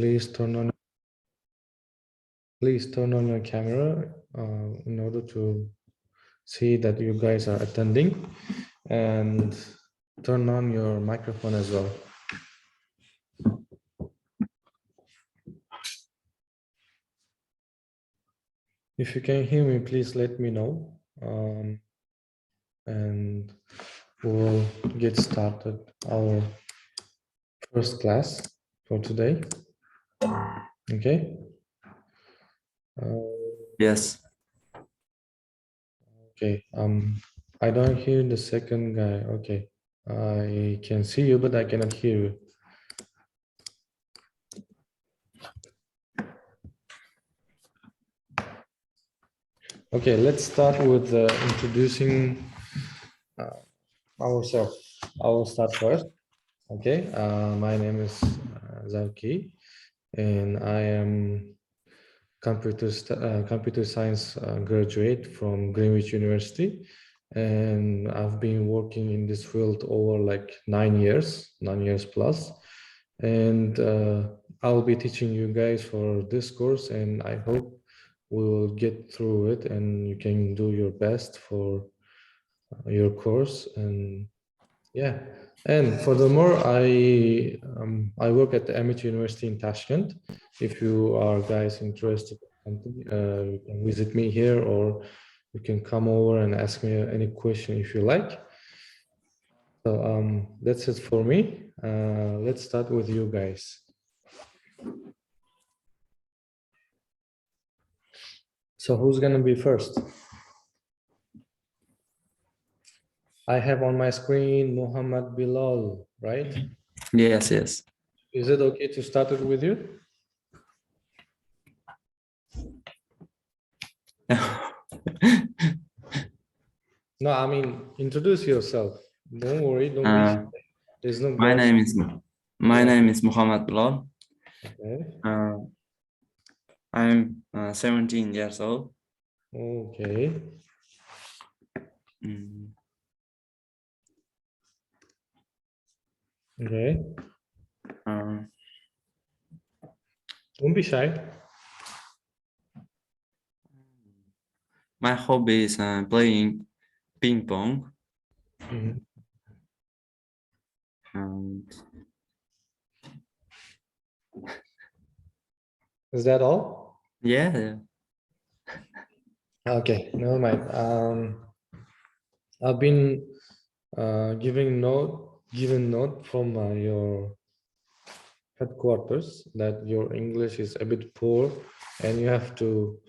Please turn on your camera in order to see that you guys are attending, and turn on your microphone as well. If you can hear me, please let me know, and we'll get started our first class for today. Okay. Yes. Okay. I don't hear the second guy. Okay. I can see you, but I cannot hear you. Okay, let's start with introducing ourselves. I will start first. Okay, my name is Zaki, and I am computer science graduate from Greenwich University, and I've been working in this field over like 9 years plus, and I'll be teaching you guys for this course, and I hope we will get through it and you can do your best for your course. And yeah, and furthermore, I work at the MIT University in Tashkent. If you are guys interested in something, you can visit me here, or you can come over and ask me any question if you like. So that's it for me. Let's start with you guys. So who's gonna be first? I have on my screen Muhammad Bilal, right? Yes, yes. Is it okay to start it with you? No, I mean, introduce yourself. Don't worry, don't be shy. There's no my name is Muhammad Bilal. Okay. I'm 17 years old. Okay. Okay. Don't be shy. My hobby is playing ping pong. And is that all? Yeah. Okay, never mind. I've been given note from your headquarters that your English is a bit poor, and you have to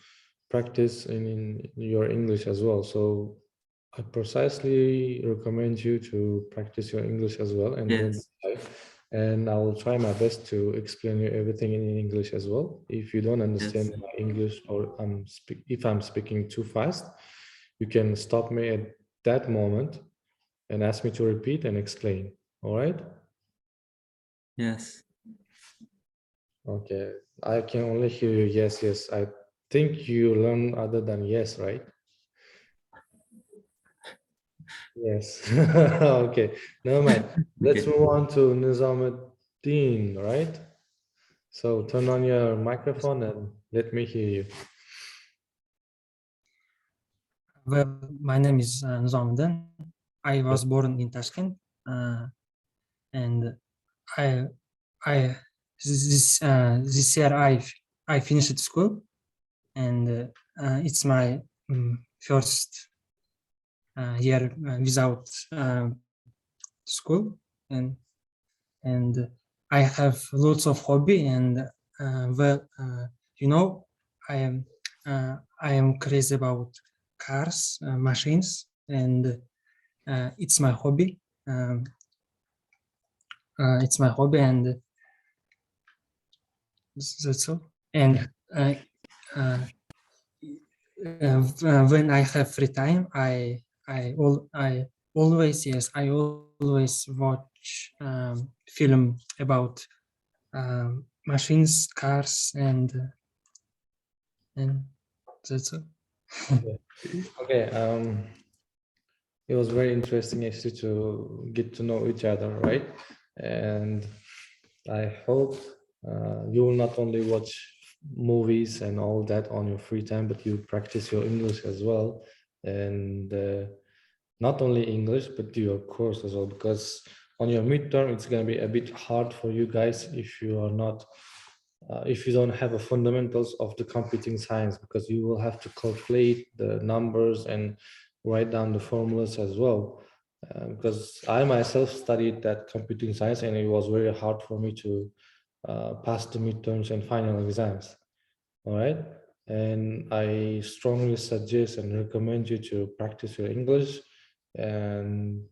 practice in your English as well. So I precisely recommend you to practice your English as well, and don't be shy. And I will try my best to explain you everything in English as well. If you don't understand my English, or if I'm speaking too fast, you can stop me at that moment and ask me to repeat and explain. All right? Yes. Okay. I can only hear you. Yes, yes. I think you learn other than yes, right? Yes. Okay. Never mind. Let's move on to Nizamuddin, right? So turn on your microphone and let me hear you. Well, my name is Nizamuddin. I was born in Tashkent, and this year I finished school, and it's my first year without school, and I have lots of hobby, and you know, I am crazy about cars, machines, and it's my hobby. It's my hobby, and that's all. And when I have free time, I always watch film about machines, cars, and that's all. Okay. It was very interesting actually to get to know each other, right? And I hope you will not only watch movies and all that on your free time, but you practice your English as well. And not only English, but your course as well, because on your midterm, it's going to be a bit hard for you guys if you are not, if you don't have a fundamentals of the computing science, because you will have to calculate the numbers and write down the formulas as well. Because I myself studied that computing science, and it was very hard for me to pass the midterms and final exams. All right. And I strongly suggest and recommend you to practice your English and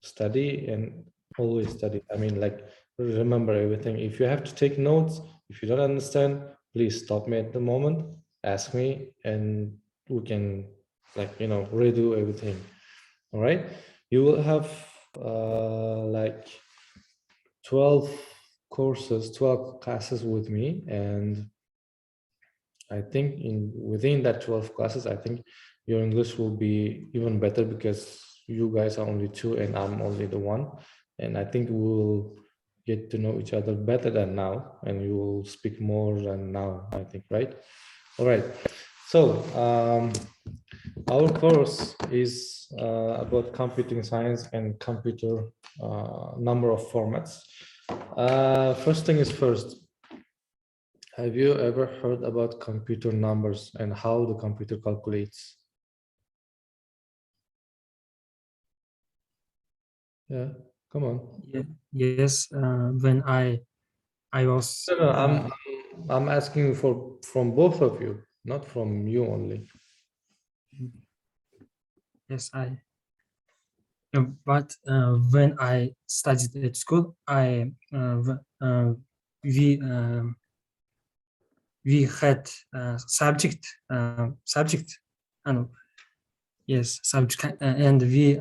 study, and always study. I mean, like, remember everything. If you have to take notes, if you don't understand, please stop me at the moment, ask me, and we can, like, redo everything. All right. You will have like 12 courses, 12 classes with me, and I think within that 12 classes, I think your English will be even better, because you guys are only two and I'm only the one. And I think we'll get to know each other better than now, and you will speak more than now, I think, right? All right. So our course is about computing science and computer number of formats. First thing is first, have you ever heard about computer numbers and how the computer calculates? Yeah, come on. Yeah, yes, when I was No, I'm asking for from both of you, not from you only. yes, but when I studied at school, we we had subject, and yes, subject, and we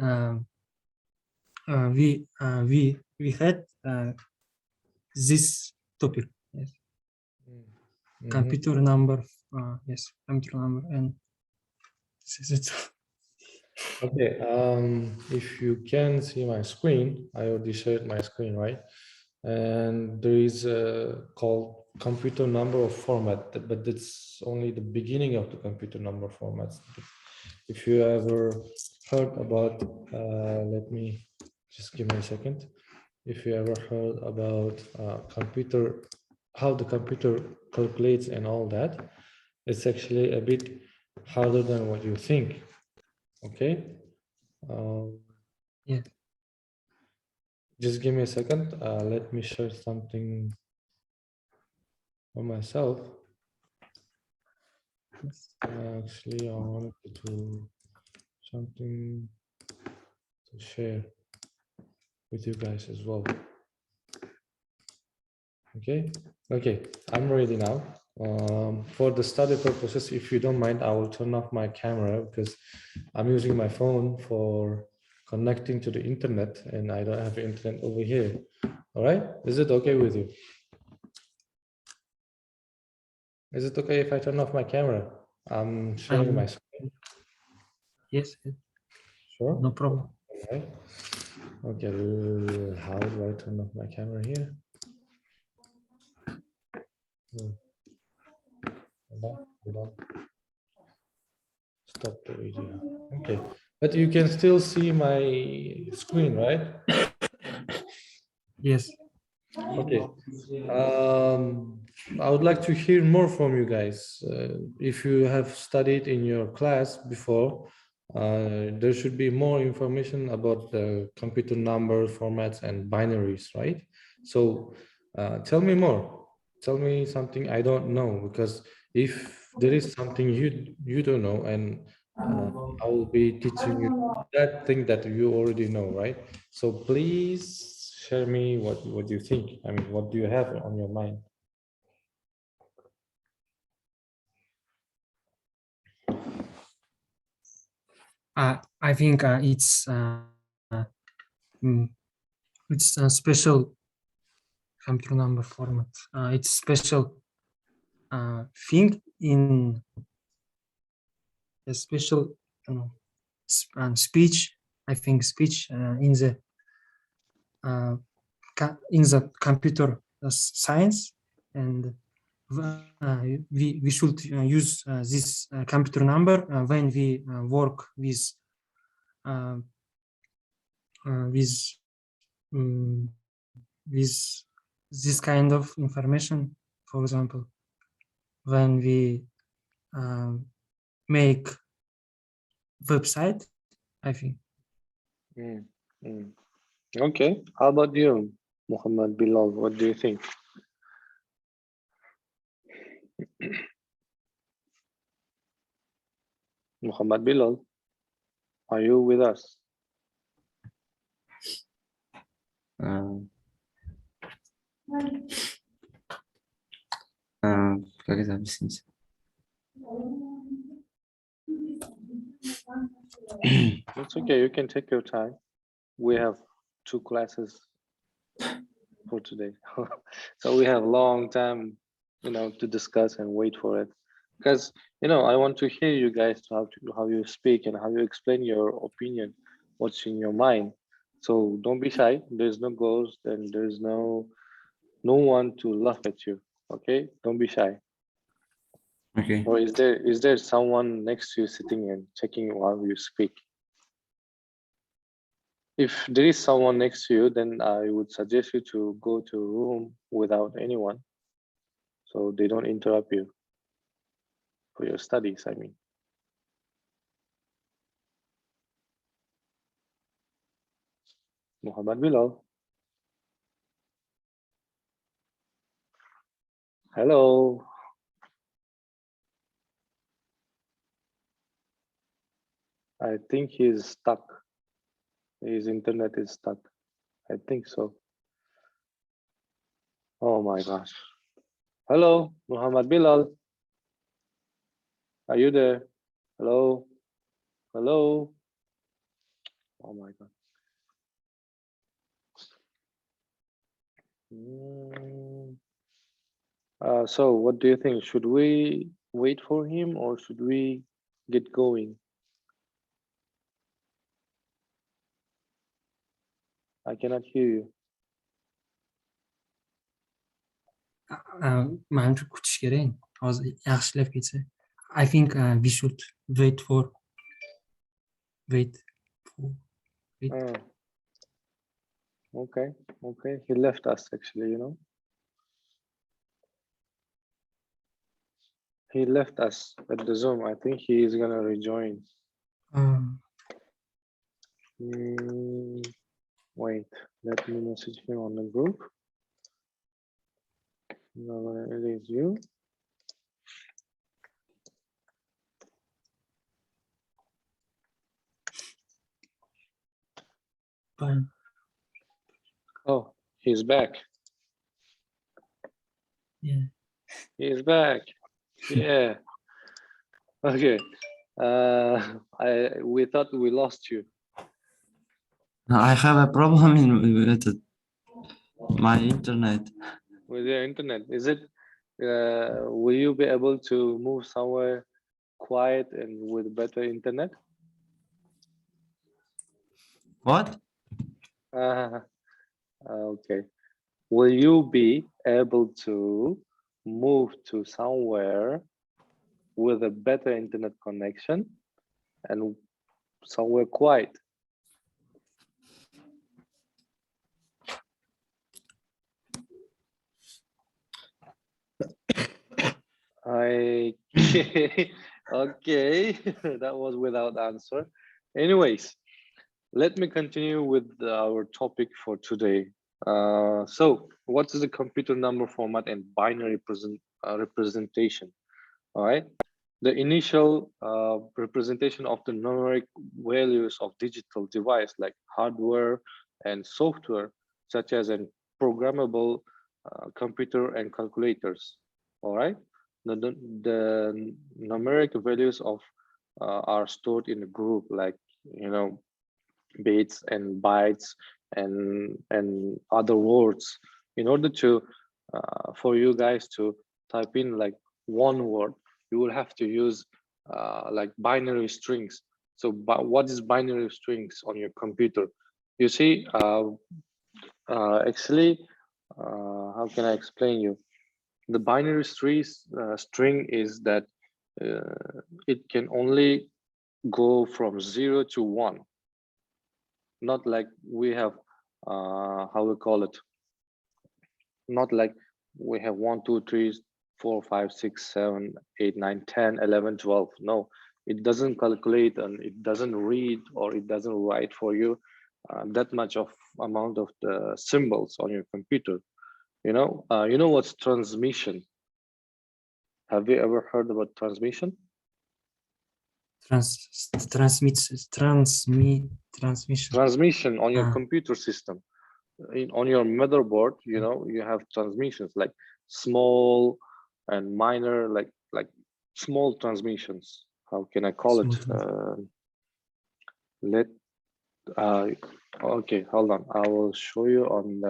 had this topic, yes, Mhm. computer number, yes, computer number, and this is it. Okay, if you can see my screen, I already shared my screen, right? And there is a called computer number of format, but it's only the beginning of the computer number formats. If you ever heard about, let me just give me a second. If you ever heard about computer, how the computer calculates and all that, it's actually a bit harder than what you think. Okay. Yeah. Just give me a second. Let me share something for myself. Actually, I wanted to something to share with you guys as well. Okay, I'm ready now. For the study purposes, if you don't mind, I will turn off my camera because I'm using my phone for connecting to the internet, and I don't have internet over here. All right, is it okay with you? Is it okay if I turn off my camera? I'm sharing my screen. Yes, Sure. no problem. Okay. Okay, how do I turn off my camera here? Hold on. Stop the video. Okay, but you can still see my screen, right? Yes. Okay. I would like to hear more from you guys. If you have studied in your class before, there should be more information about the computer number formats and binaries, right? So tell me more. Tell me something I don't know, because if there is something you don't know, and I will be teaching you that thing that you already know, right? So please share me what you think. I mean, what do you have on your mind? I think mm, it's a special computer number format. It's special thing in a special speech. I think speech in the computer science. and we should use this computer number when we work uh, with with this kind of information. For example, when we make website, I think. Mm, mm. Okay. How about you, Muhammad Bilal? What do you think? Muhammad Bilal, are you with us? Когда объяснить? It's okay. You can take your time. We have 2 classes for today, so we have long time, to discuss and wait for it. Because I want to hear you guys how you speak and how you explain your opinion, what's in your mind. So don't be shy. There's no ghost and there's no one to laugh at you. Okay, don't be shy. Okay. Or is there someone next to you sitting and checking while you speak? If there is someone next to you, then I would suggest you to go to a room without anyone, so they don't interrupt you for your studies, I mean. Muhammad Bilal. Hello. I think he's stuck. His internet is stuck. I think so. Oh my gosh. Hello, Muhammad Bilal. Are you there? Hello? Hello? Oh my god. So what do you think? Should we wait for him or should we get going? I cannot hear you. Manimcha kutish kerak. Hozir yaxshilab ketsa. I think we should wait for. Oh, okay. He left us actually, He left us at the Zoom. I think he is gonna rejoin. Wait, let me message him on the group. Now I'm gonna erase you. Fine. Oh, he's back. Yeah. He's back. Yeah. Okay. We thought we lost you. I have a problem with my internet. With your internet. Is it? Will you be able to move somewhere quiet and with better internet? What? Okay. Will you be able to move to somewhere with a better internet connection and somewhere quiet? Okay. Okay. That was without answer. Anyways, let me continue with our topic for today. So what is the computer number format and binary representation? All right. The initial representation of the numeric values of digital device like hardware and software, such as a programmable computer and calculators. All right. The numeric values of are stored in a group like bits and bytes and other words in order to for you guys to type in like one word. You will have to use like binary strings. So what is binary strings on your computer? You see, actually, how can I explain you? The binary string is that it can only go from 0 to 1. Not like we have, how we call it, not like we have 1, 2, 3, 4, 5, 6, 7, 8, 9, 10, 11, 12. No, it doesn't calculate and it doesn't read or it doesn't write for you that much of amount of the symbols on your computer. You know what's transmission? Have you ever heard about transmission? Transmission. Transmission on your Ah. computer system. On your motherboard, you have transmissions like small and minor, like small transmissions. How can I call it? Okay, hold on. I will show you on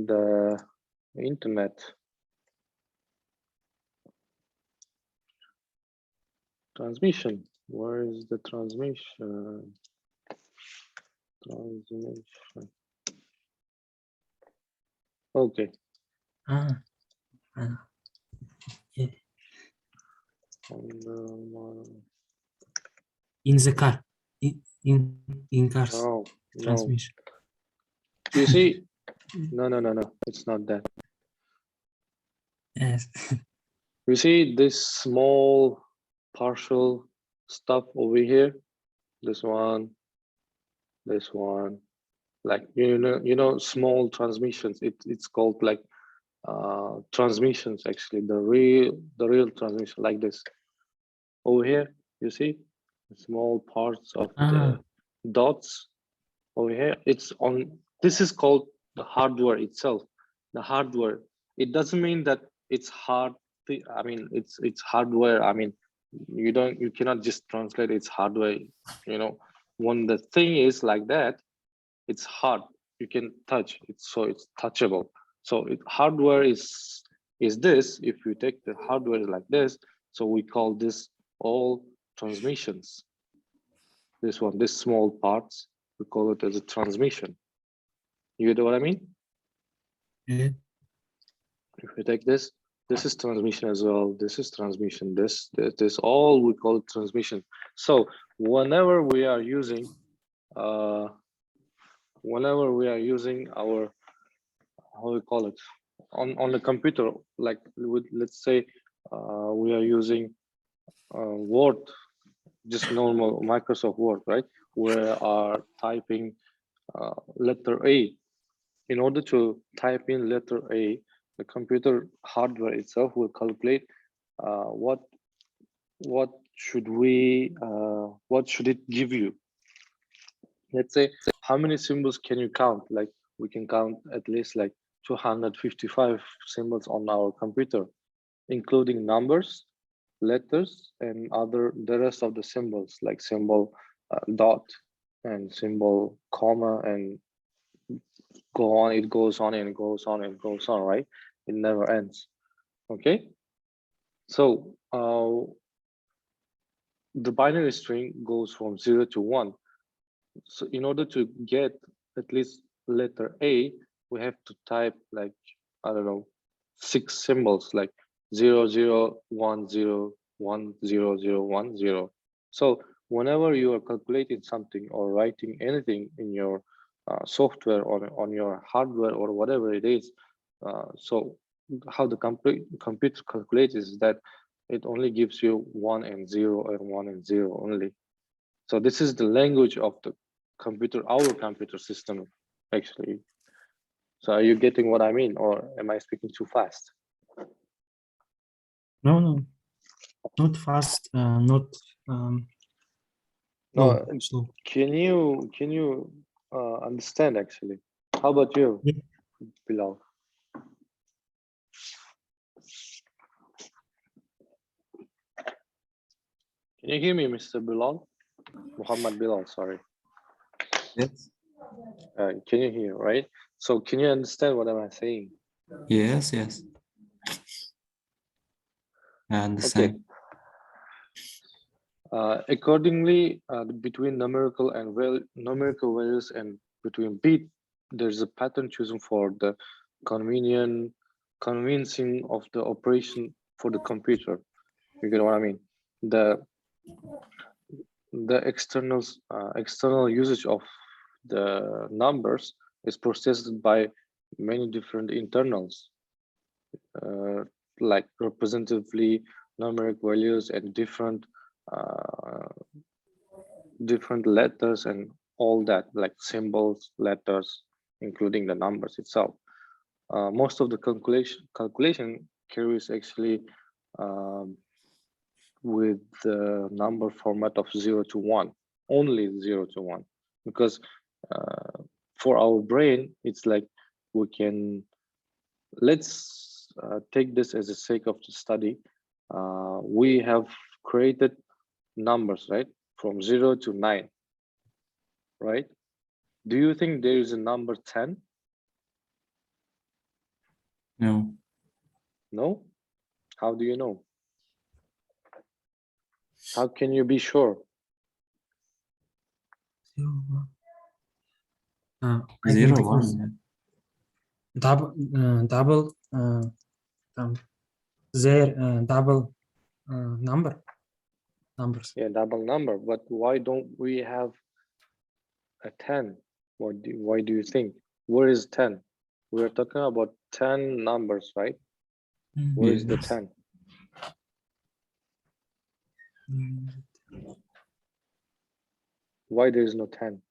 the internet. Transmission. Where is the transmission? Transmission. Okay. Yeah. On In the car. In cars. no, Transmission. You see, no, it's not that. Yes. You see this small partial stuff over here, this one, like small transmissions. It's called like transmissions. Actually, the real transmission, like this over here. You see small parts of the dots over here. It's on. This is called the hardware itself. The hardware. It doesn't mean that it's hard. I mean, it's hardware. I mean, you cannot just translate it's hardware. When the thing is like that, it's hard. You can touch it, so it's touchable. So hardware is this. If you take the hardware like this, so we call this all transmissions. This one, this small parts, we call it as a transmission. You get what I mean? Yeah. If we take this is transmission as well. This is transmission. This all we call it transmission. So whenever we are using our, how we call it, on the computer, like let's say we are using Word, just normal Microsoft Word, right? We are typing letter A. In order to type in letter A, the computer hardware itself will calculate what should it give you. Let's say, how many symbols can you count? Like we can count at least like 255 symbols on our computer, including numbers, letters, and the rest of the symbols, like symbol dot and symbol comma, and go on. It goes on and goes on and goes on, right? It never ends. Okay. So the binary string goes from 0 to 1. So in order to get at least letter A, we have to type like, I don't know, 6 symbols, like 0, 0, 1, 0, 1, 0, 0, 1, 0. So whenever you are calculating something or writing anything in your software or on your hardware or whatever it is, so how the computer calculates is that it only gives you 1 and 0 and 1 and 0 only. So this is the language of the computer, our computer system, actually. So are you getting what I mean, or am I speaking too fast? No, not fast. Not No. slow. Can you understand actually? How about you, Yeah. Bilal? Can you hear me, Mr. Bilal? Muhammad Bilal, sorry. Yes. Can you hear, right? So can you understand what am I saying? Yes. I understand. Okay. Accordingly, between numerical values and between bit there's a pattern chosen for the convincing of the operation for the computer. You get what I mean? The external usage of the numbers is processed by many different internals, like representatively numeric values and different letters and all that, like symbols, letters, including the numbers itself. Most of the calculation carries actually with the number format of 0 to 1, only 0 to 1, because for our brain, it's like we can, let's take this as a sake of the study. We have created numbers, right? From 0 to 9, right? Do you think there is a number 10? No. No? How do you know? How can you be sure? I Zero, think one. it's Yeah. double their double numbers. Yeah, double number. But why don't we have a 10? Why do you think? Where is 10? We're talking about 10 numbers, right? Where is the Yes. 10? Why there is no 10?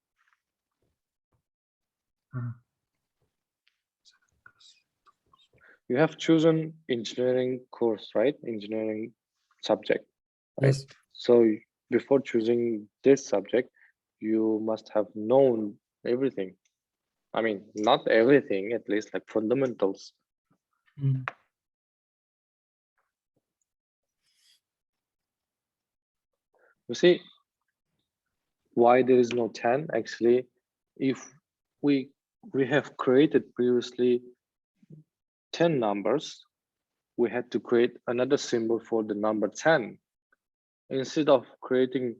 You have chosen engineering course, right? Engineering subject, right? Yes. So before choosing this subject, you must have known everything. I mean, not everything, at least like fundamentals. You see, why there is no 10? Actually, if we have created previously 10 numbers, we had to create another symbol for the number 10. Instead of creating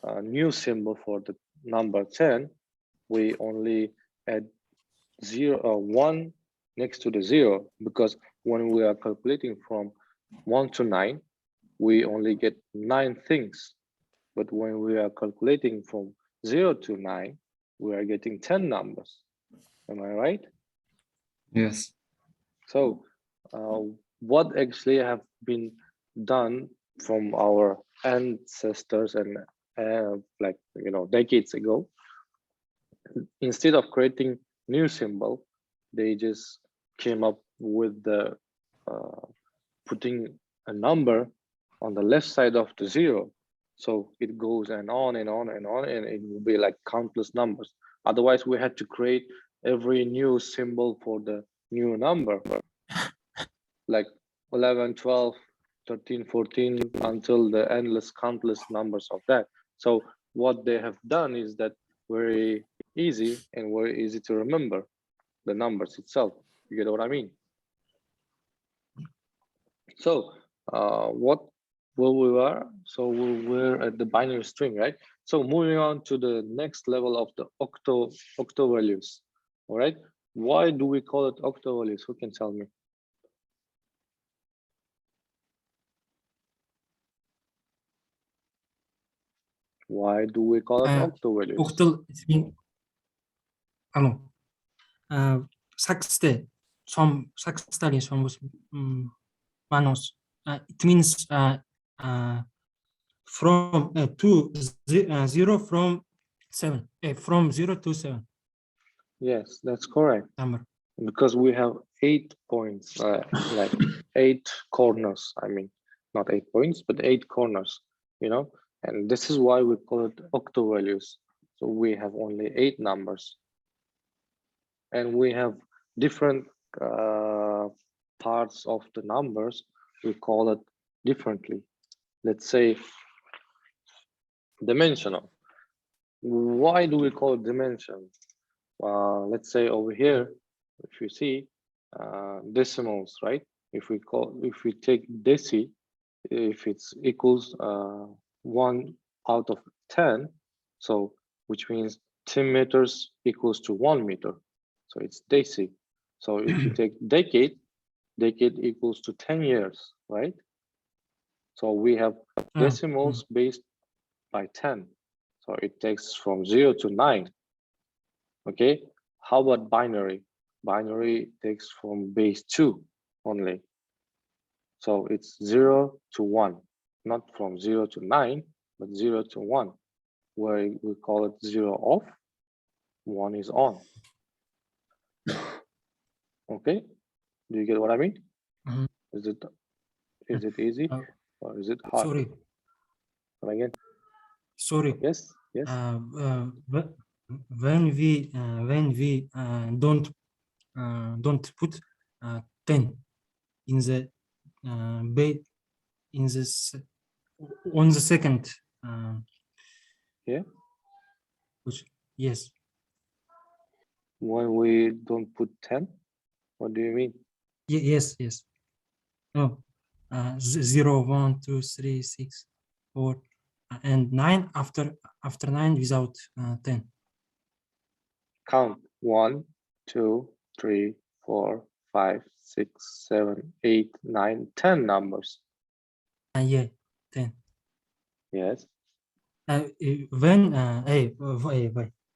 a new symbol for the number 10, we only add 1 next to the 0, because when we are calculating from 1 to 9, we only get 9 things. But when we are calculating from 0 to 9, we are getting 10 numbers. Am I right? Yes. So what actually have been done from our ancestors and like, decades ago, instead of creating new symbol, they just came up with the putting a number on the left side of the 0. So it goes and on and on and on, and it will be like countless numbers. Otherwise, we had to create every new symbol for the new number, like 11, 12, 13, 14, until the endless countless numbers of that. So what they have done is that very easy and very easy to remember the numbers itself. You get what I mean? So what where we were, so we were at the binary string, right? So moving on to the next level of the octo values. All right, why do we call it octo values? Who can tell me? Why do we call it octo values? Octal, it means saxte, saxtali, manos. It means from 0 from 7, from 0 to 7. Yes, that's correct. Number. Because we have 8 points, like 8 corners. I mean, not 8 points, but 8 corners, and this is why we call it octo values. So we have only 8 numbers, and we have different parts of the numbers. We call it differently. Let's say dimensional. Why do we call it dimension? Let's say over here, if you see decimals, right? If we take deci, if it's equals 1 out of 10, so which means 10 meters equals to 1 meter. So it's deci. So if you take decade equals to 10 years, right? So we have decimals based by 10. So it takes from 0 to 9. Okay, how about binary? Binary takes from base 2 only. So it's 0 to 1, not from 0 to 9, but 0 to 1, where we call it 0 off, 1 is on. Okay, do you get what I mean? Mhm. Is it easy or is it hard? Sorry, Come again? sorry. Yes, yes. When we don't put 10 in the base in this on the second Yeah. which yes When we don't put 10, what do you mean? yes no 0 1 2 3 6 4 and 9 after 9 without 10. Count 1, 2, 3, 4, 5, 6, 7, 8, 9, 10 numbers. Yeah, 10. Yes. When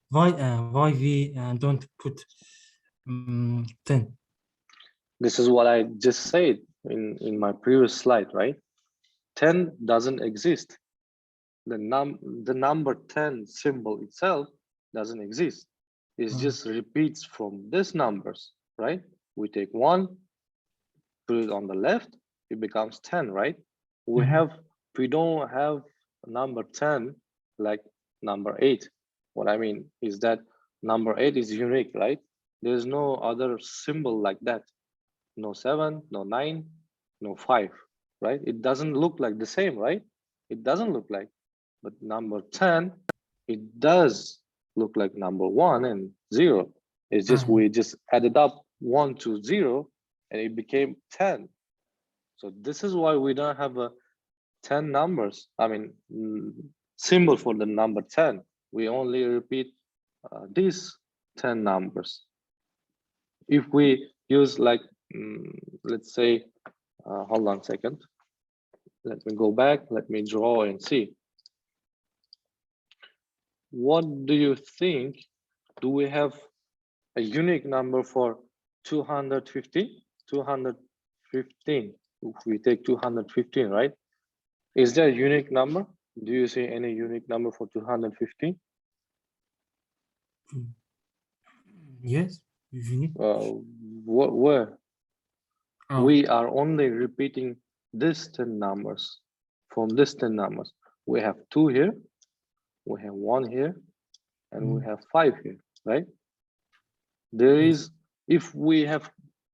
why we don't put 10? This is what I just said in my previous slide, right? 10 doesn't exist. The number 10 symbol itself doesn't exist. It just repeats from these numbers, right? We take 1, put it on the left, it becomes 10, right? We don't have number 10 like number 8. What I mean is that number 8 is unique, right? There's no other symbol like that. No 7, no 9, no 5, right? It doesn't look like the same, right? It doesn't look like. But number 10, it does look like number 1 and 0. It's just we just added up 1 to 0 and it became 10. So this is why we don't have a 10 numbers. I mean, symbol for the number 10. We only repeat these 10 numbers. If we use like, let's say, hold on a second. Let me go back. Let me draw and see. What do you think? Do we have a unique number for 250? 215. If we take 215, right? Is there a unique number? Do you see any unique number for 215? Yes, unique. Where? We are only repeating these 10 numbers. From these 10 numbers, we have 2 here, we have 1 here, and we have 5 here, right? There is, if we have,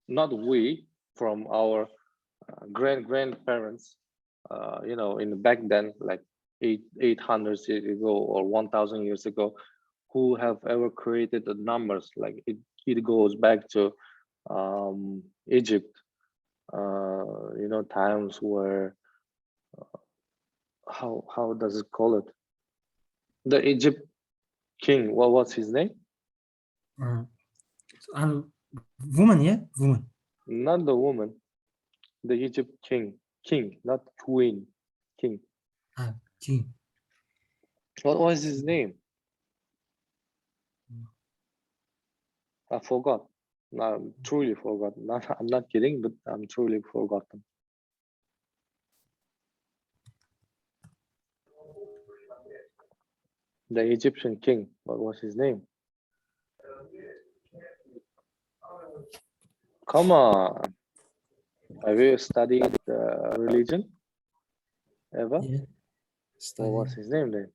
not we, from our grandparents, you know, in back then, like 800 years ago or 1000 years ago, who have ever created the numbers, like it goes back to Egypt, you know, times where, how does it call it? The Egypt king, what was his name? Woman, yeah, woman. Not the woman, the Egypt king, not queen, king. King. What was his name? I forgot. I'm truly forgot. I'm not kidding, but I'm truly forgotten. The Egyptian king, what was his name? Come on. Have you studied religion ever? Yeah. What was his name then?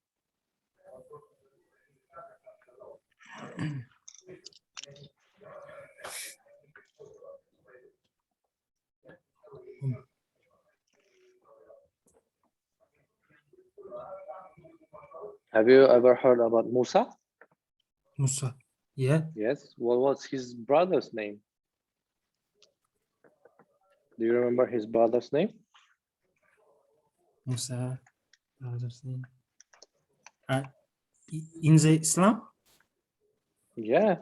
Have you ever heard about Musa? Musa. Yeah. Yes. What was his brother's name? Do you remember his brother's name? Musa. Brother's name. In the Islam? Yeah.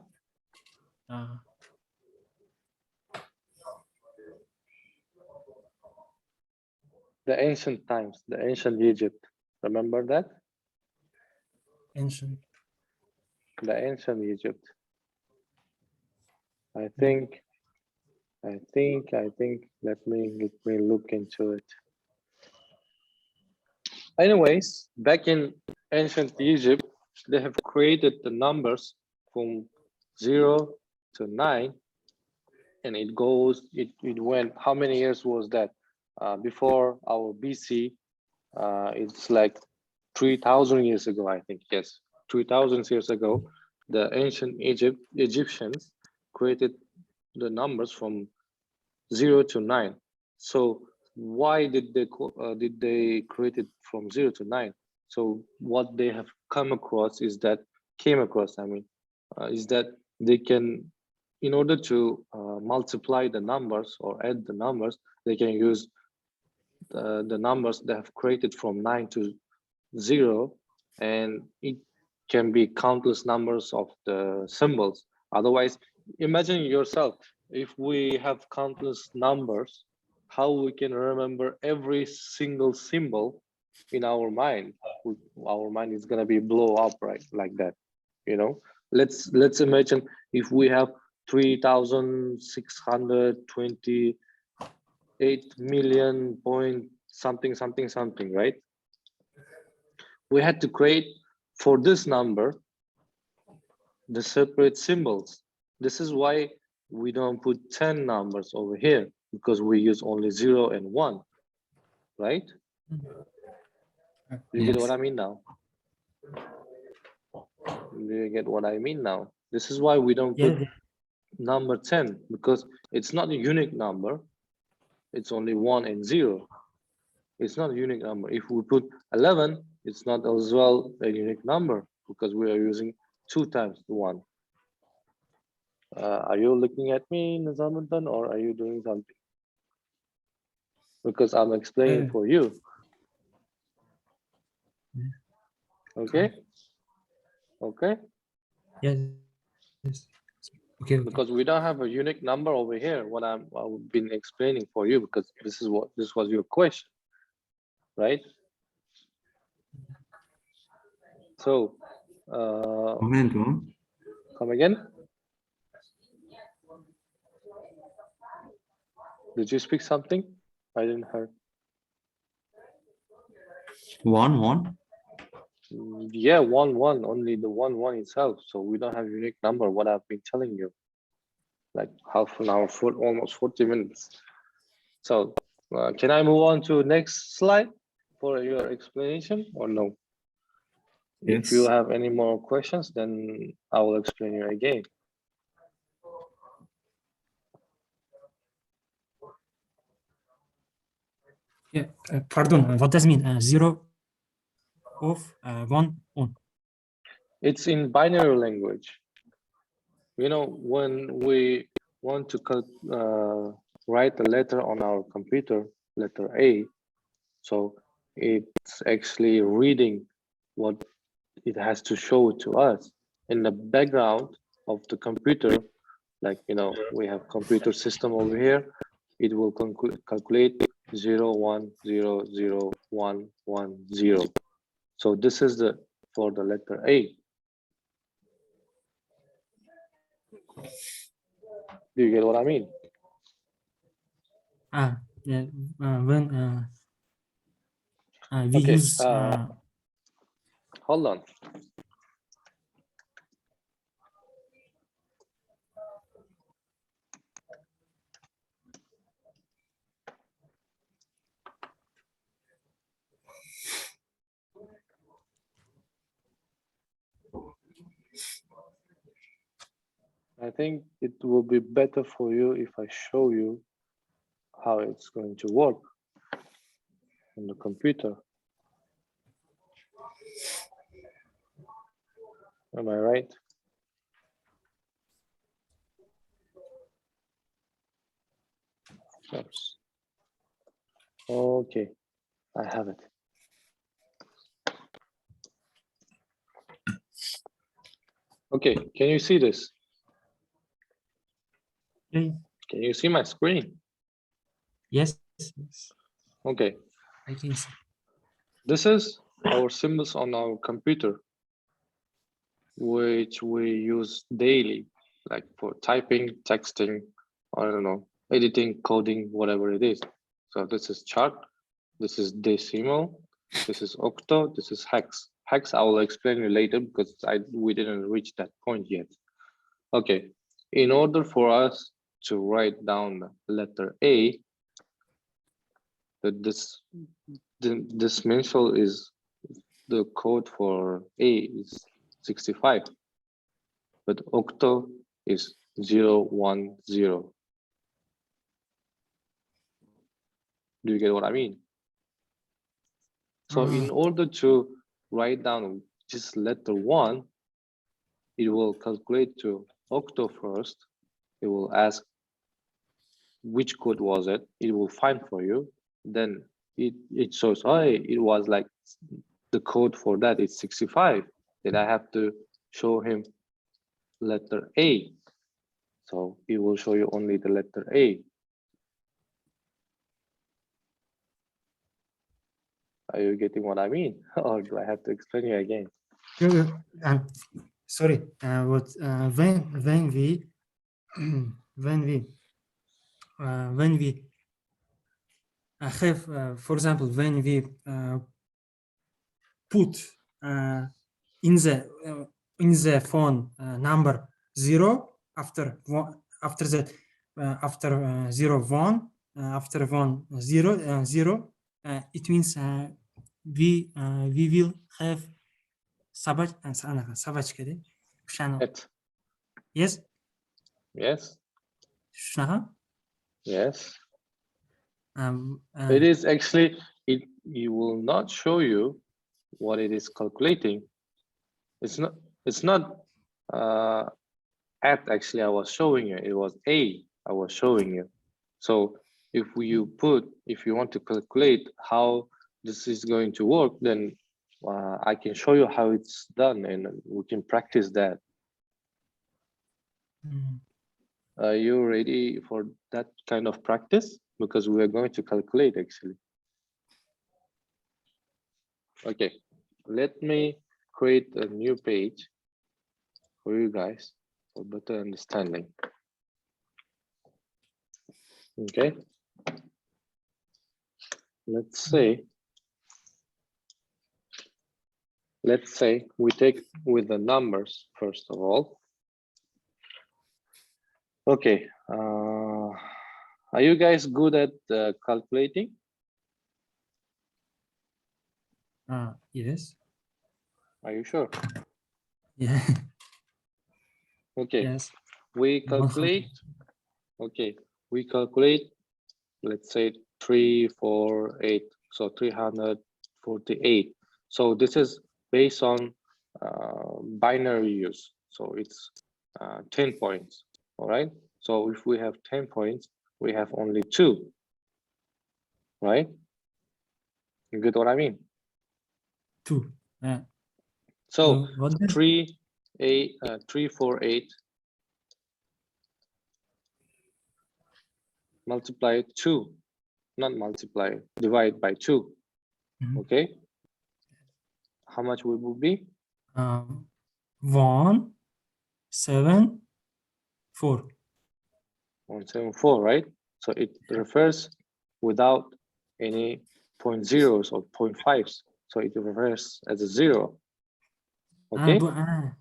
The ancient times, the ancient Egypt. Remember that? ancient. The ancient Egypt. I think. Let me look into it. Anyways, back in ancient Egypt, they have created the numbers from 0 to 9, and it goes. It went. How many years was that? Before our BC, it's like 3,000 years ago, I think. Yes, 3,000 years ago, the ancient Egyptians created the numbers from 0 to 9. So why did they create it from 0 to 9? So what they have came across is that they can, in order to multiply the numbers or add the numbers, they can use the numbers they have created from 9 to 0, and it can be countless numbers of the symbols. Otherwise, imagine yourself, if we have countless numbers, how we can remember every single symbol in our mind? Our mind is gonna be blow up, right? Like that, you know. Let's imagine if we have 3,628 million point something, right? We had to create for this number the separate symbols. This is why we don't put 10 numbers over here, because we use only 0 and 1, right? Do you get what I mean now? Do you get what I mean now? This is why we don't put number 10, because it's not a unique number. It's only 1 and 0. It's not a unique number. If we put 11, it's not as well a unique number, because we are using 2 times the 1. Are you looking at me, Nizamuddin, or are you doing something? Because I'm explaining for you. Okay? Okay? Yes. Okay. Because we don't have a unique number over here. What I've been explaining for you, because this was your question, right? So, come again? Did you speak something? I didn't hear. One. Yeah, 1 1, only the 1 1 itself. So we don't have unique number. What I've been telling you, like half an hour, almost 40 minutes. So can I move on to next slide for your explanation, or no? Yes. If you have any more questions, then I will explain you again. Yeah. Pardon. What does it mean? 0 of 1 on. It's in binary language. You know, when we want to write a letter on our computer, letter A, so it's actually reading what it has to show to us. In the background of the computer, like, you know, we have computer system over here, it will calculate 0 1 0 0 1 1 0. So this is for the letter A. Do you get what I mean? Yeah. When we Okay, use hold on. I think it will be better for you if I show you how it's going to work on the computer. Am I right? Oops. Okay, I have it. Okay, can you see this? Okay. Can you see my screen? Yes. Yes. Okay, I can see. this is our symbols on our computer, which we use daily, like for typing, texting, I don't know, editing, coding, whatever it is. So this is chart, this is decimal, this is octo, this is hex. Hex I will explain you later because we didn't reach that point yet. Okay, in order for us to write down the letter A, that this is the code for A is 65, but octo is 010. Do you get what I mean? So in order to write down just letter 1, it will calculate to octo first. It will ask which code was it. It will find for you. Then it shows, oh, it was like the code for that is 65. Then I have to show him letter A. So it will show you only the letter A. Are you getting what I mean? Or do I have to explain you again? Sorry, but when we when we have, for example, when we put in the phone number 0 after one, after that after 0 1 after 1 0 0, it means we will have собачка де It. yes Yes. шунаqa Yes. It is actually, it will not show you what it is calculating. It's not at actually I was showing you, it was A I was showing you. So if you want to calculate how this is going to work, then I can show you how it's done and we can practice that. Are you ready for that kind of practice? Because we are going to calculate actually. Okay, let me create a new page for you guys for better understanding. Okay, let's say we take with the numbers first of all. Okay, are you guys good at calculating? yes Are you sure? yeah Okay, yes we calculate. Okay, we calculate. Let's say 348. So 348. So this is based on binary use. So it's 10 points. All right. So if we have 10 points, we have only 2. Right? You get what I mean? 2 So what 348 multiply 2, not multiply, divide by 2. Okay. How much will be? 1 7 4 174, right? So it refers without any 0.0s or 0.5s. So it refers as a 0. Okay.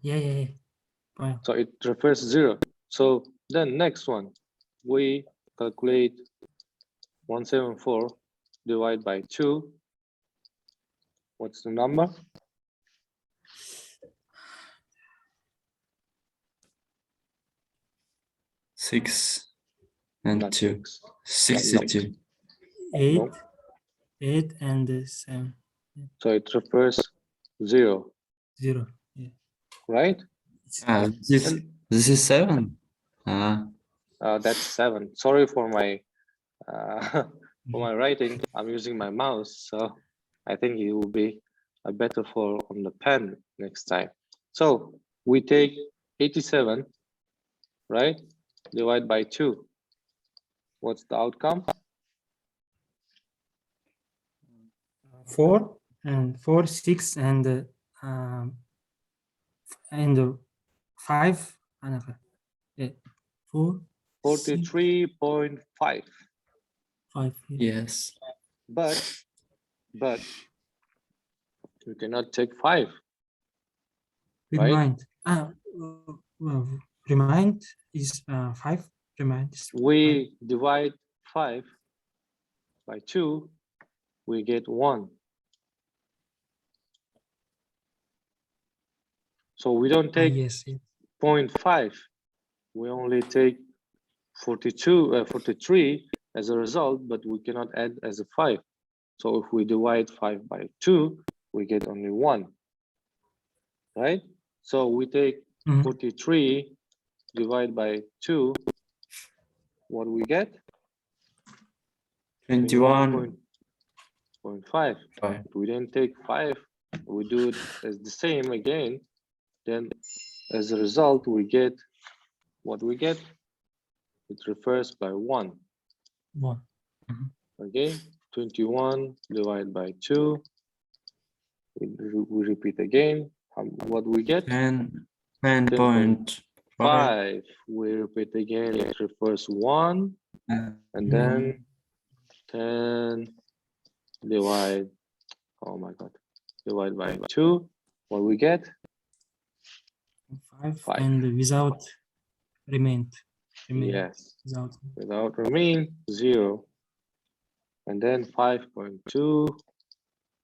yeah. So it refers 0. So then next one, we calculate 174 divided by 2. What's the number? Six and Not 2. 6. 62. 8 No. 8 and 7 So it refers 0, 0 yeah. right? This is 7. That's 7. Sorry for my for my writing. I'm using my mouse, so I think it will be better for on the pen next time. So we take 87, right? divide by 2. What's the outcome? 4 and 4, 6 and 5 and 4, 43.5. 5. Yes. But you cannot take 5. Right? Remind. Remind is 5. Remind is We divide 5 by 2, we get 1. So we don't take yes. 0.5. We only take 43 as a result, but we cannot add as a 5. So if we divide 5 by 2, we get only 1. Right? So we take 43 divided by 2. What do we get? 21.5. We didn't take 5. We do it as the same again. Then as a result, we get what we get. It refers by 1. 1. Okay, 21 divided by 2. We repeat again. What we get? 10.5. We repeat again. It refers 1, and then 10 divide. Oh my God! Divide by 2. What we get? 5 5. and without remain. Yes. Without remain 0. And then 5.2.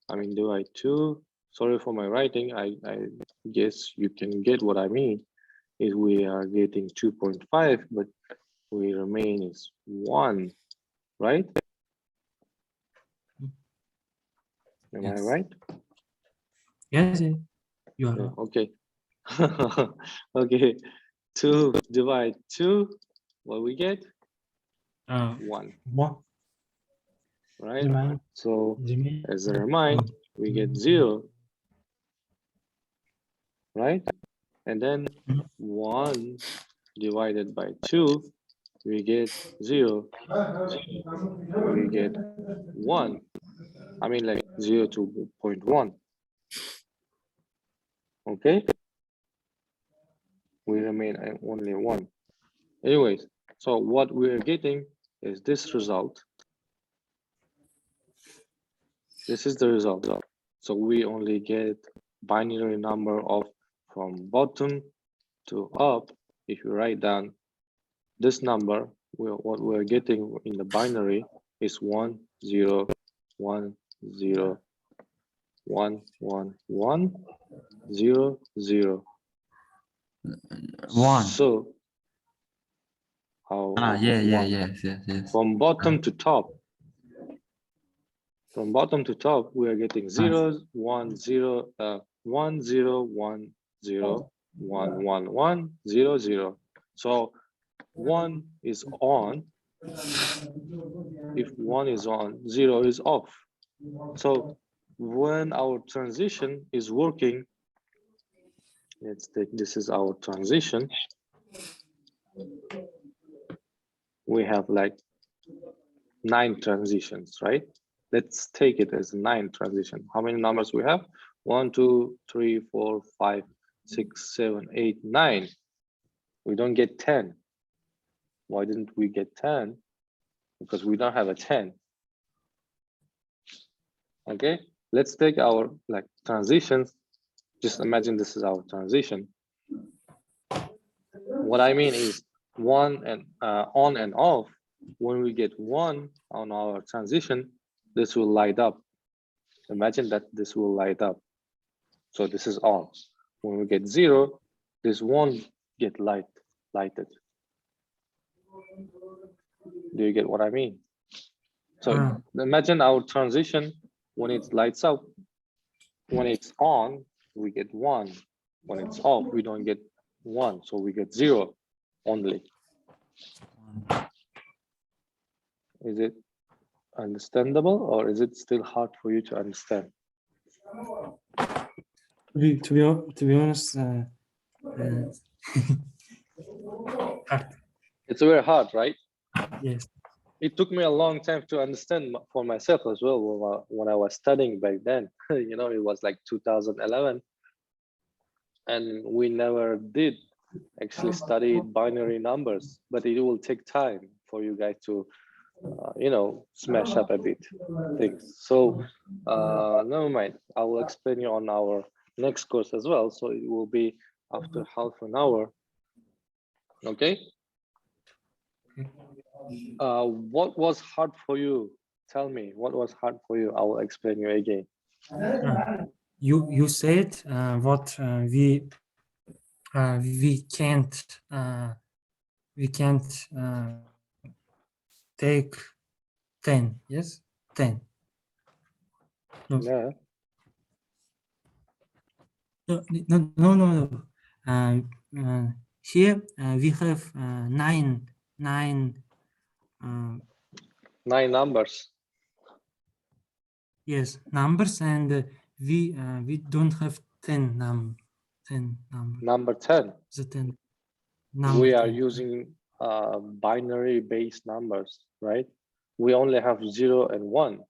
I mean divide 2. Sorry for my writing. I guess you can get what I mean. Is we are getting 2.5, but we remain is 1, right? Am I right? Yes, you are. Yeah, okay. Okay. 2 divide 2. What we get? 1. 1. Right? Remind. So as a reminder, we get 0. Right? And then 1 divided by 2, we get 0. We get 1. I mean like 0 to 0.1. Okay? We remain at only 1. Anyways, so what we're getting is this result. This is the result. So we only get binary number of from bottom to up. If you write down this number, what we're getting in the binary is 1 0 1 0 1 1 1 0 0. 1. So how? Yes. From bottom to top. From bottom to top, we are getting 0 1 0 1 0 1 0 1 1 1 0 0. So 1 is on. If 1 is on, 0 is off. So when our transition is working, let's take this is our transition. We have like 9 transitions, right? Let's take it as 9 transition. How many numbers we have? 1 2 3 4 5 6 7 8 9. We don't get 10. Why didn't we get 10? Because we don't have a 10. Okay, let's take our like transitions. Just imagine this is our transition. What I mean is 1 and on and off. When we get 1 on our transition, this will light up. Imagine that this will light up. So this is on. When we get 0, this won't get lighted. Do you get what I mean? So imagine our transition when it lights up. When it's on, we get 1. When it's off, we don't get 1. So we get 0 only. Is it understandable or is it still hard for you to understand? To be honest, hard. It's very hard, right? Yes. It took me a long time to understand for myself as well when I was studying back then. You know, it was like 2011, and we never did actually study binary numbers, but it will take time for you guys to, you know, smash up a bit things. So never mind. I will explain you on our next course as well. So it will be after half an hour. Okay. What was hard for you? Tell me what was hard for you. I will explain you again. You said what we can't take 10. Yes, 10. No. Yeah. No. Here we have nine Nine numbers. yes numbers, and we don't have 10 numbers. Number 10. The 10 We are 10. using binary based numbers, right? We only have 0 and 1.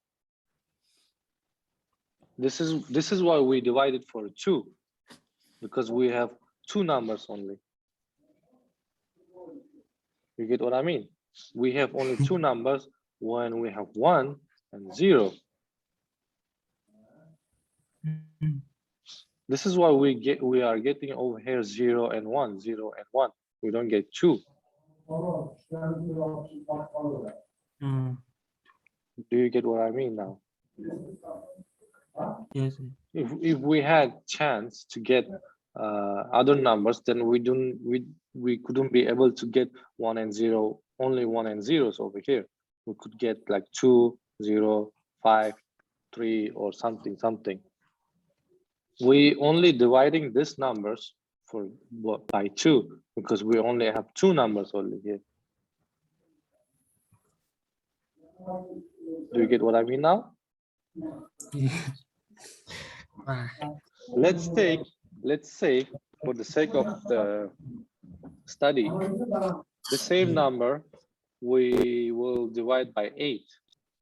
This is why we divide it for 2, because we have 2 numbers only. You get what I mean? We have only 2 numbers when we have 1 and 0. This is why we are getting over here 0 and 1, 0 and 1. We don't get 2. Do you get what I mean now? Yes. If we had chance to get other numbers, then we couldn't be able to get 1 and 0, only 1 and 0s over here. We could get like 2, 0, 5, 3, or something. We only dividing these numbers by 2 because we only have 2 numbers only here. Do you get what I mean now? Let's say for the sake of the study, the same number we will divide by 8.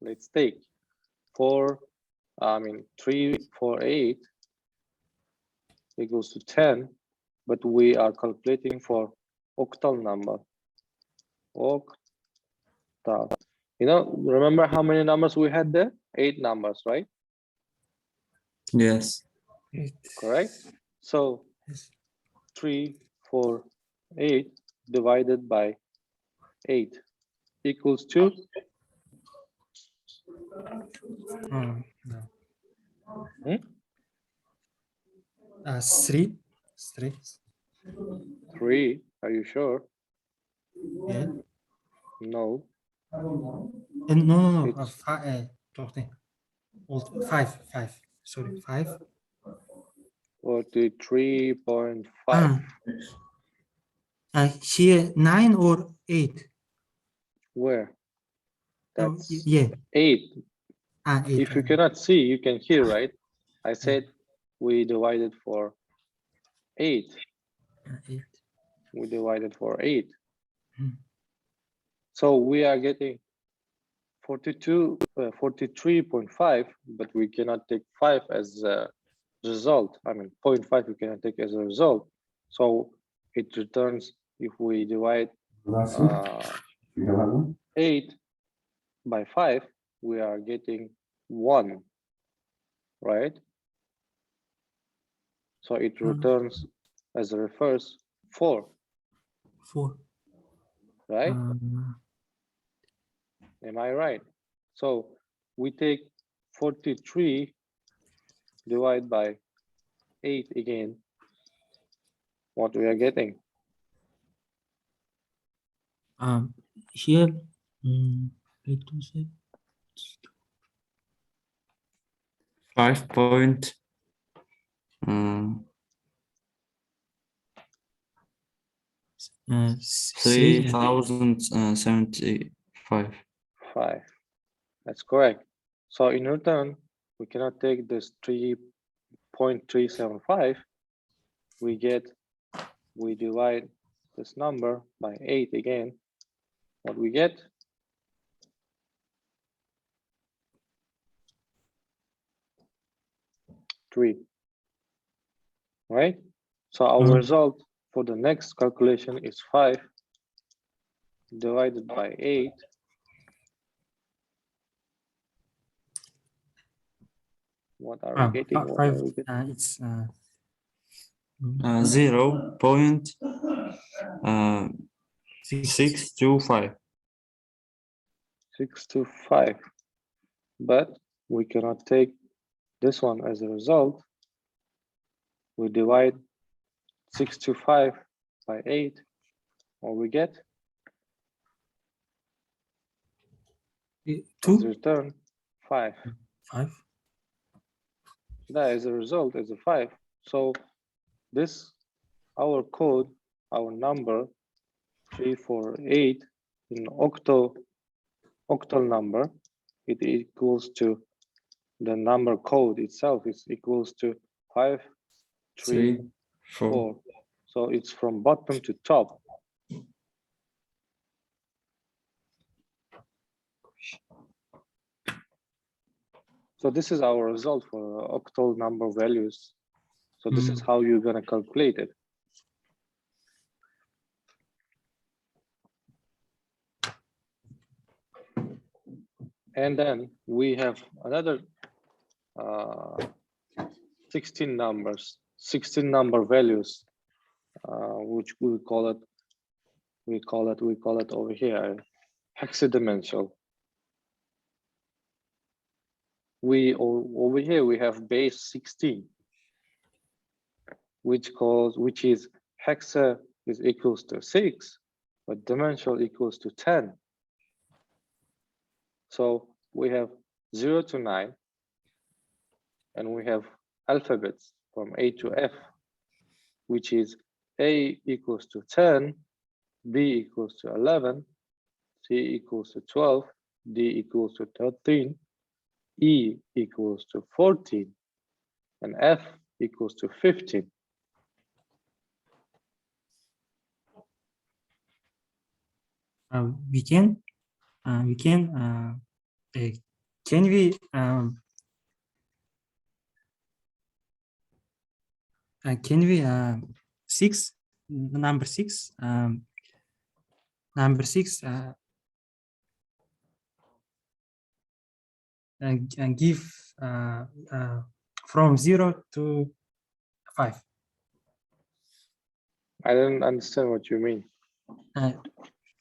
Let's take 3 4 8 equals to 10, but we are calculating for octal number. Octal. You know, remember how many numbers we had there? 8 numbers, right? Yes. Correct. So 3 4 8 divided by 8 equals to No. 3. 3. Are you sure? Yeah. No. No. It's 5. 5. Sorry, 5. 43.5. Here 9 or 8. Where? That's Yeah. 8. 8. If you cannot see, you can hear, right? I said we divided for 8. 8. We divided for 8. So we are getting 43.5, but we cannot take 5 as a result. I mean, 0.5 we cannot take as a result. So it returns, if we divide 8 by 5, we are getting 1, right? So it returns as a reverse 4. 4. Right? Am I right? So we take 43 divided by 8 again. What we are getting? Here, let me say 5 point. 3075. 5. That's correct. So in return, we cannot take this 3.375. We divide this number by 8 again. what we get? Three, right? So our result for the next calculation is 5 divided by 8. What are we getting? What are we getting? It's 0.625. 6 to 5. But we cannot take this one as a result. We divide 6 to 5 by 8. What we get? As 2, return 5. 5. That is a result is a 5. So this, our code, our number 348 in octal number, it equals to the number code itself is equals to 5, 3, 4. So it's from bottom to top. So this is our result for octal number values. So this is how you're gonna calculate it. And then we have another 16 numbers, 16 number values, which we call it over here hexadimensional. Over here we have base 16, which is hexa is equals to 6, but dimensional equals to 10. So we have 0 to 9, and we have alphabets from A to F, which is A equals to 10, B equals to 11, C equals to 12, D equals to 13, E equals to 14, and F equals to 15. Can we number six and give from 0 to 5? I don't understand what you mean.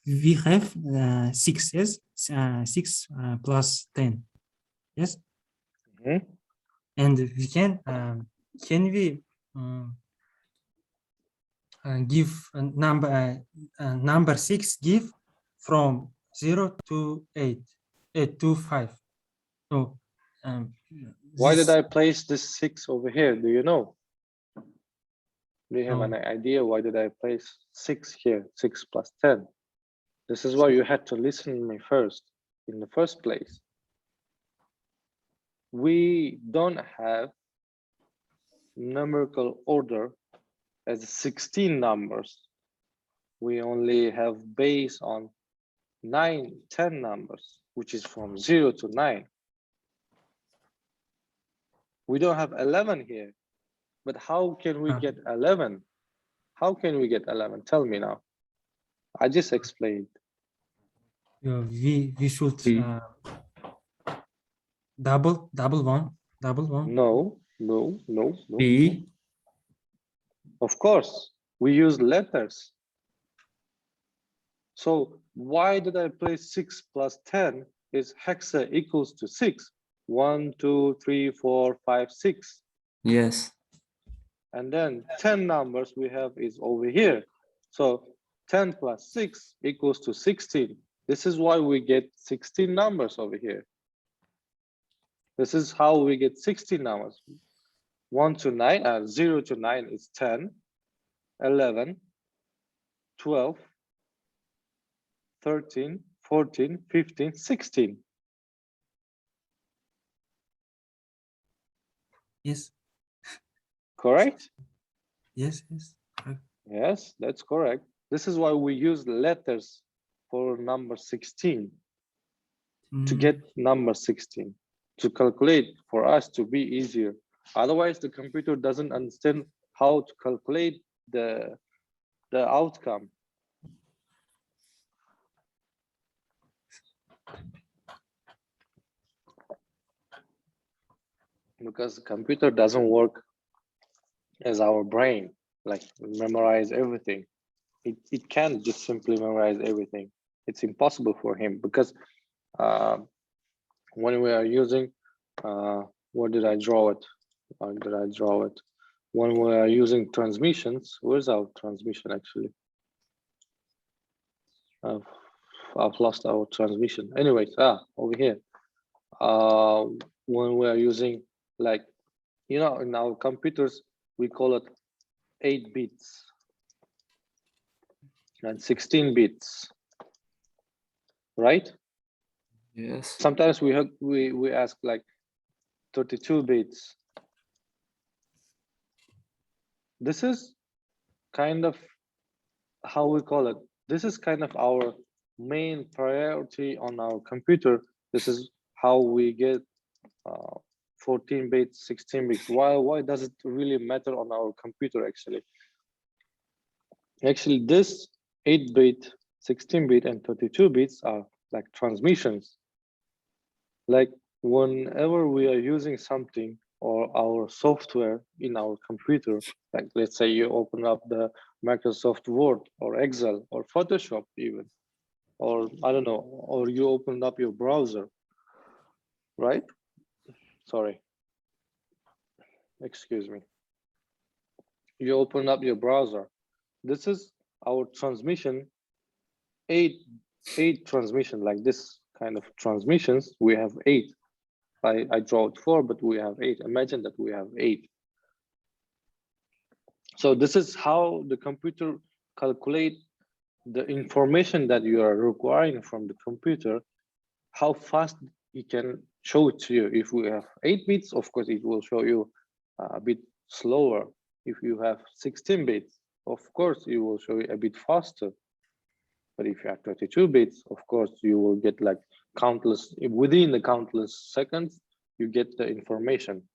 We have 6, yes, 6 plus 10, yes. Mhm. And we can we give a number 6 give from 0 to 8 to 5. So Why did I place this 6 over here? Do you know? Do you have No. an idea why did I place 6 here? 6 plus 10. This is why you had to listen to me first. In the first place, we don't have numerical order as 16 numbers. We only have base on 9, 10 numbers, which is from 0 to 9. We don't have 11 here, but how can we get 11? How can we get 11? Tell me now. I just explained. We should double one. No. B. Of course, we use letters. So why did I place 6 plus 10 is hexa equals to 6? 1, 2, 3, 4, 5, 6. Yes. And then 10 numbers we have is over here. So 10 plus 6 equals to 16. This is why we get 16 numbers over here. This is how we get 16 numbers. 1 to 9, 0 to 9 is 10, 11, 12, 13, 14, 15, 16. Yes. Correct? Yes. Yes, that's correct. This is why we use letters for number 16, to Mm, get number 16, to calculate for us to be easier. Otherwise, the computer doesn't understand how to calculate the outcome. Because the computer doesn't work as our brain, like memorize everything. It can't just simply memorize everything. It's impossible for him because when we are using, where did I draw it? Or did I draw it? When we are using transmissions, where's our transmission actually? I've lost our transmission. Anyways, over here. When we are using, like, you know, in our computers, we call it 8 bits and 16 bits, right? Yes. Sometimes we ask like 32 bits. This is kind of how we call it. This is kind of our main priority on our computer. This is how we get 14 bits, 16 bits. Why does it really matter on our computer actually? Actually, this 8-bit, 16-bit, and 32 bits are like transmissions. Like whenever we are using something or our software in our computer, like let's say you open up the Microsoft Word or Excel or Photoshop even, or I don't know, or you open up your browser, right? Sorry, excuse me. You open up your browser. This is our transmission, eight transmission, like this kind of transmissions. We have 8. I draw it 4, but we have 8. Imagine that we have 8. So this is how the computer calculate the information that you are requiring from the computer, how fast it can show it to you. If we have 8 bits, of course, it will show you a bit slower. If you have 16 bits, of course, it will show you a bit faster. But if you have 32 bits, of course, you will get like countless, within the countless seconds, you get the information.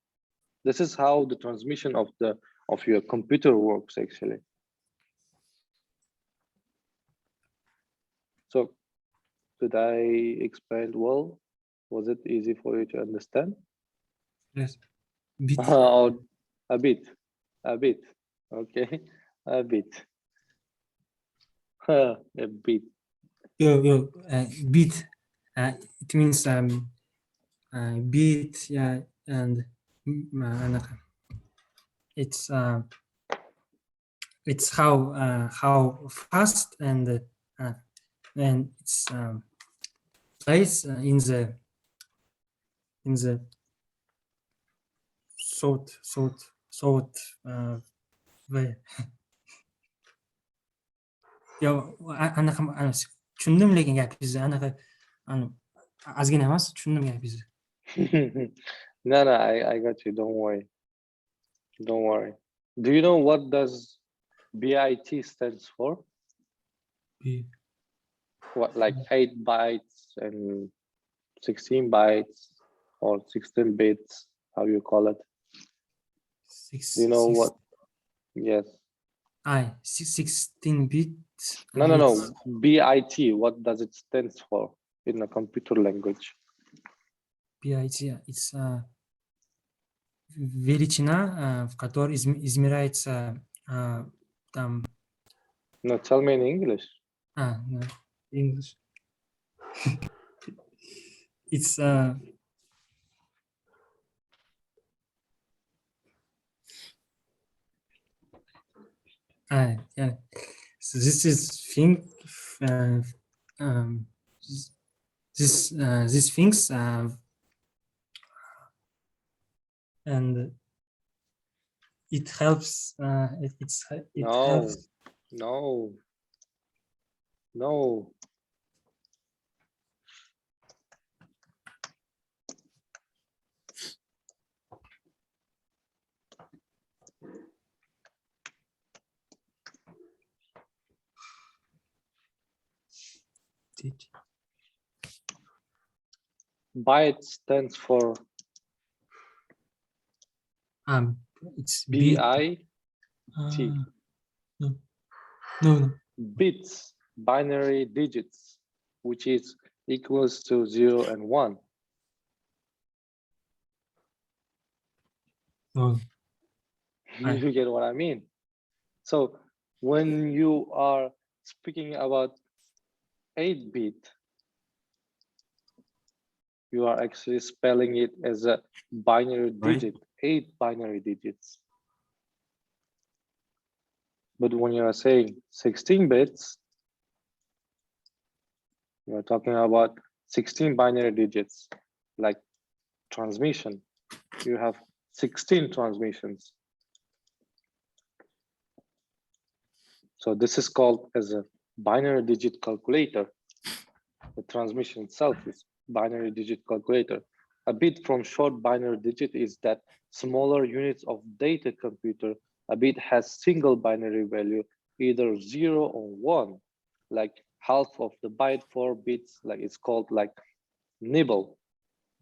This is how the transmission of your computer works actually. So did I explain well? Was it easy for you to understand? yes. Bit. A bit, okay, a bit, a bit. Bit. It means bit. Yeah, and it's how fast and it's place in the sort way. anaqa tushundim, lekin gapingizni anaqa ozgina emas, tushundim gapingizni. No, I got you. Don't worry. Don't worry. Do you know what does BIT stands for? What, like 8 bytes and 16 bytes or 16 bits? How you call it? Do you know what? Yes. 16 bit. No. BIT. What does it stand for in a computer language? BIT. It's величина, в которой измеряется там. No, tell me in English. No, English. It's yeah. So this is thing. These things and it helps. It helps. No. Byte stands for It's bit. BIT. No, no. Bits, binary digits, which is equals to 0 and 1. No. You get what I mean? So when you are speaking about 8-bit, you are actually spelling it as a binary digit, 8 binary digits. But when you are saying 16 bits, you are talking about 16 binary digits, like transmission. You have 16 transmissions. So this is called as a binary digit calculator. The transmission itself is binary digit calculator. A bit from short binary digit is that smaller units of data computer. A bit has single binary value, either 0 or 1, like half of the byte, 4 bits, like it's called like nibble.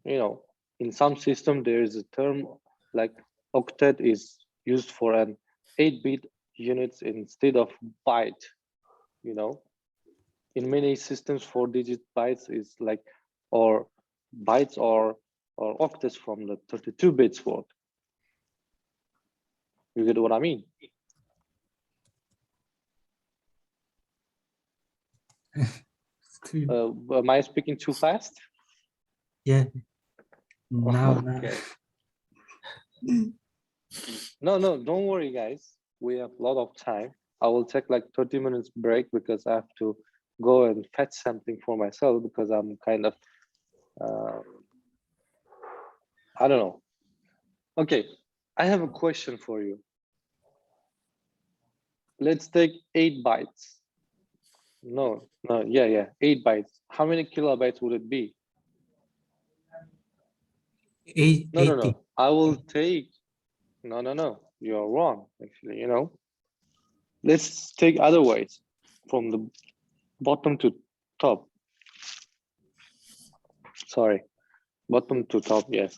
You know, in some system there is a term like octet is used for an 8-bit units instead of byte. You know, in many systems 4-digit bytes is like, or bytes or octets from the 32 bits world. You get what I mean? Am I speaking too fast? Yeah. Now. Okay. No, don't worry, guys. We have a lot of time. I will take like 30 minutes break because I have to go and fetch something for myself because I'm kind of, I don't know. Okay, I have a question for you. Let's take 8 bytes. No, yeah, 8 bytes. How many kilobytes would it be? 80. No. I will take, no. You're wrong, actually, you know. Let's take other ways from the bottom to top. Sorry, bottom to top, yes.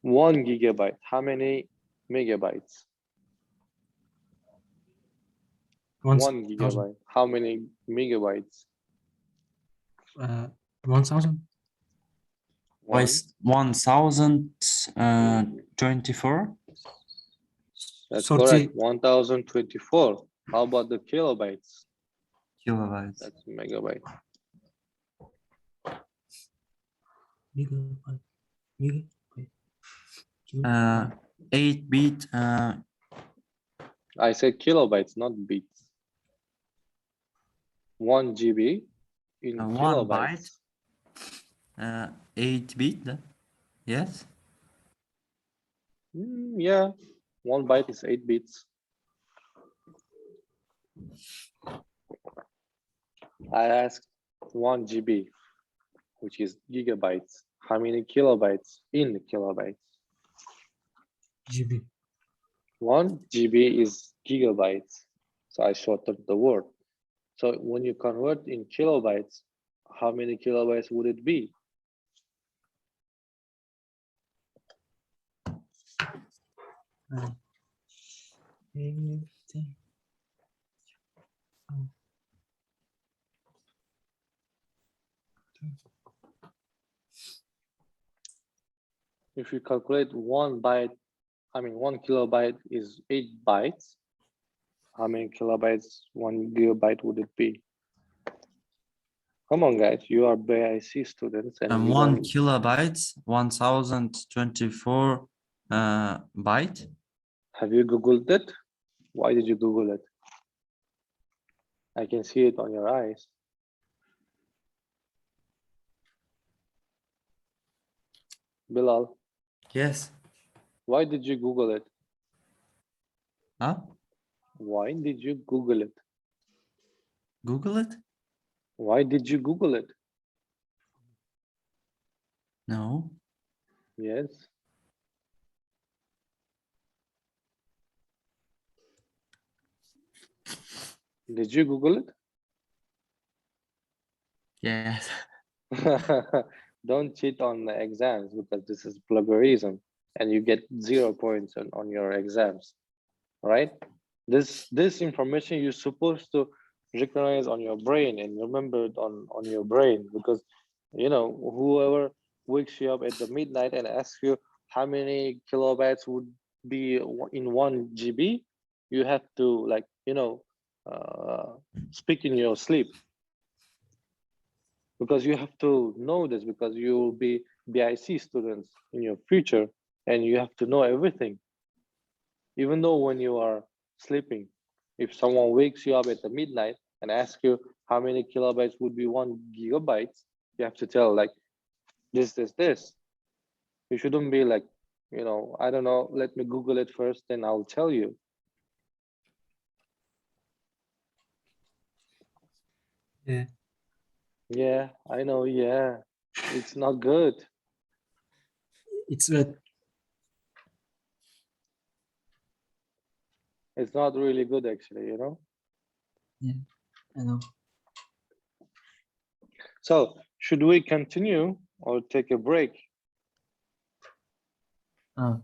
1 gigabyte, how many megabytes? 1 gigabyte, how many megabytes? 1000. 1024. That's 40. correct, 1024. How about the kilobytes? Kilobytes. That's megabyte. Megabyte. 8-bit. I said kilobytes, not bits. 1 GB in 1 kilobytes. byte. 8-bit. Yes. Yeah, 1 byte is 8 bits. I asked 1 GB, which is gigabytes. How many kilobytes in kilobytes? GB. 1 GB is gigabytes. So I shortened the word. So when you convert in kilobytes, how many kilobytes would it be? If you calculate 1 kilobyte is 8 bytes. How many kilobytes 1 gigabyte would it be? Come on, guys, you are BIC students, and you 1 don't... kilobytes, 1024 byte. Have you Googled it? Why did you Google it? I can see it on your eyes. Bilal, Yes. why did you Google it? Huh? Why did you Google it? Google it? Why did you Google it? No. Yes. Did you Google it? Yes. Don't cheat on the exams because this is plagiarism and you get 0 points on your exams, right? This information you're supposed to recognize on your brain and remember it on your brain, because you know, whoever wakes you up at the midnight and asks you how many kilobytes would be in 1 GB, you have to, like, you know, speak in your sleep, because you have to know this, because you will be BIC students in your future and you have to know everything. Even though when you are sleeping, if someone wakes you up at the midnight and asks you how many kilobytes would be 1 GB, you have to tell like this. You shouldn't be like, you know, I don't know, let me Google it first, then I'll tell you. Yeah. Yeah, I know, yeah. It's not good. It's bad. It's not really good actually, you know? I know. So should we continue or take a break? Uh,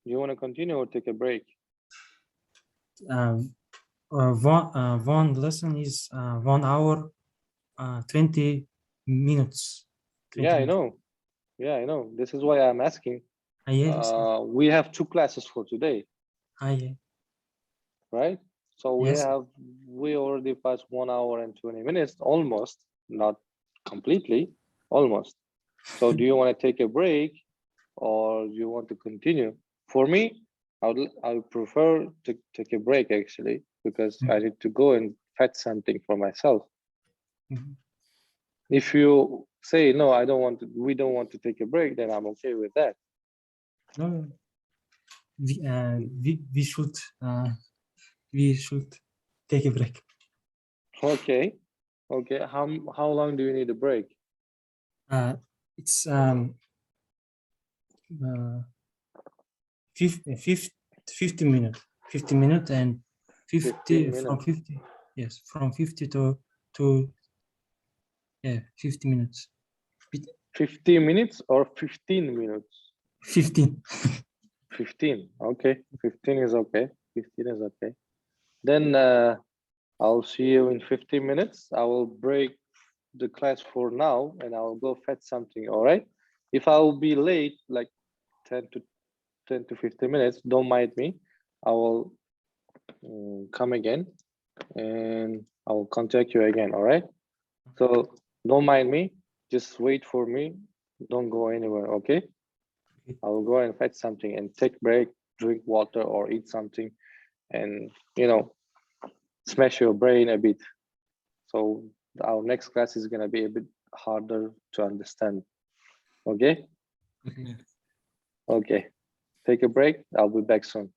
You want to continue or take a break? one lesson is 1 hour, 20 minutes. 20 Yeah, I minutes. know. Yeah, I know. This is why I'm asking. Yes. We have 2 classes for today, Yeah. right? So Yes. we already passed 1 hour and 20 minutes, almost, not completely, almost. So do you want to take a break or do you want to continue? For me, I would prefer to take a break actually, because I need to go and fetch something for myself. Mhm. If you say no, I don't want to, we don't want to take a break, then I'm okay with that. No, we should take a break. Okay. Okay. How long do you need a break? It's 50 minutes. 50 minutes and 50 15 from minutes. 50. Yes, from 50 to 50 minutes. 50 minutes or 15 minutes? 15. 15. Okay. 15 is okay. 15 is okay. Then I'll see you in 15 minutes. I will break the class for now and I'll go fetch something. All right. If I'll be late, like 10 to 15 minutes, don't mind me. I will come again and I will contact you again. All right. So don't mind me. Just wait for me. Don't go anywhere. Okay. I will go and fetch something and take break, drink water or eat something, and you know, smash your brain a bit. So our next class is gonna be a bit harder to understand. Okay. Okay. Okay. Take a break. I'll be back soon.